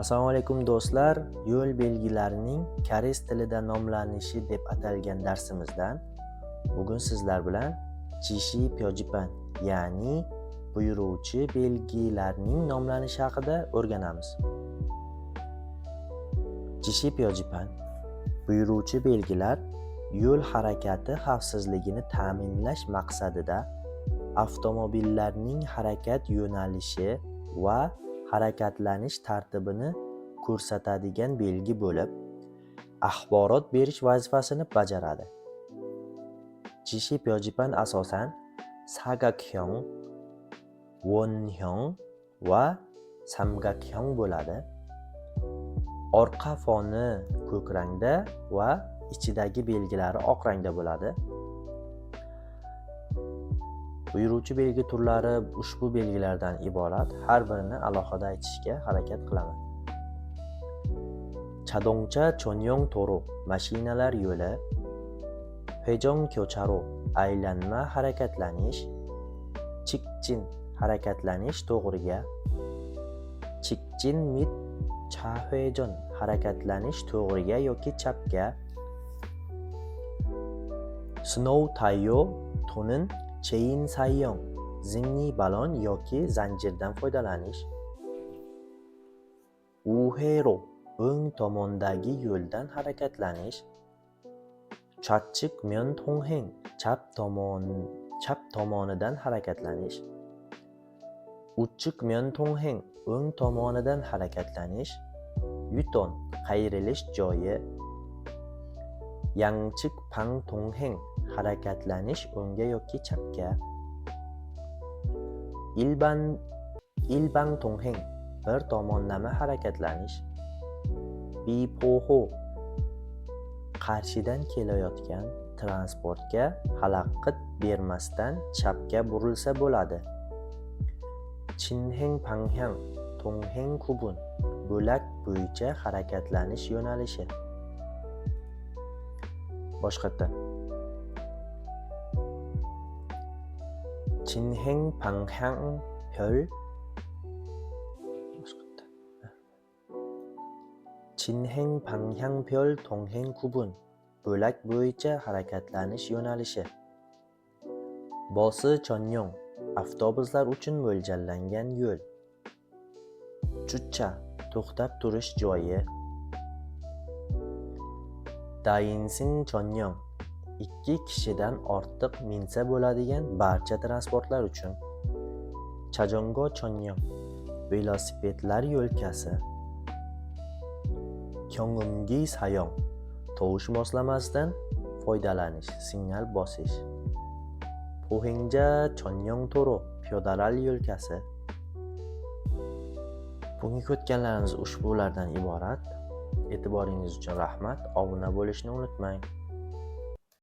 Assalomu alaykum do'stlar. Yo'l belgilarining koreys tilida nomlanishi deb atalgan darsimizdan bugun sizlar bilan jishi pyojipan, ya'ni buyuruvchi belgilarning nomlanishi haqida o'rganamiz. Jishi pyojipan buyuruvchi belgilar yo'l harakati xavfsizligini ta'minlash maqsadida avtomobillarning harakat yo'nalishi va harakatlanish tartibini ko'rsatadigan belgi bo'lib, axborot berish vazifasini bajaradi. Jishi pyojipan asosan sagakyong, wonhyong va samgakyong bo'ladi. Orqa foni ko'k rangda va ichidagi belgilari oq rangda bo'ladi. Buyuruvchi belgi turlari ushbu belgilardan iborat. Har birini alohida aytishga harakat qilaman. Chadongcha chonyong to'ro, mashinalar yo'li. Hejong kyocharo, aylanma harakatlanish. Chikchin, harakatlanish to'g'riga. Chikchin mit chahvejon, harakatlanish to'g'riga yoki chapga. Snow tayo to'nin cheyin sayyong, zingli balon yoki zanjirdan foydalanish. Uhero, o'ng tomondagi yo'ldan harakatlanish. Chatchik myon tongheng, chap tomonidan harakatlanish. Uchchik myon tongheng, o'ng tomonidan harakatlanish. Yuton, qayrilish joyi. Yangchik pang tongheng, harakatlanish o'ngga yoki chapga. Ilbang tongheng, bir tomonlama harakatlanish. Bipoho, qarshidan kelayotgan transportga xalaqit bermasdan chapga burilsa bo'ladi. Chinheng panghang, tongheng kubun, bo'lak bo'yicha harakatlanish yo'nalishi. Boshqatda Chinheng panghang pyol, Chinheng panghang pyol tongheng kubun, bo'lak bo'yicha harakatlanish yo'nalishi. Bosi chonyong, avtobuslar uchun mo'ljallangan yo'l. Chuchcha, to'xtab turish joyi. Dayinsing chonyong, 2 kishidan ortiq minsa bo'ladigan barcha transportlar uchun. Chajongo chonyong, velosipedlar yo'lkasi. Kyongumgi sayong, tovush moslamasidan foydalanish, signal bosish. Pohengja chonyong to'ro, piyodalar yo'lkasi. Bugungi o'tganlarimiz ushbulardan iborat. E'tiboringiz uchun rahmat. Obuna bo'lishni unutmang.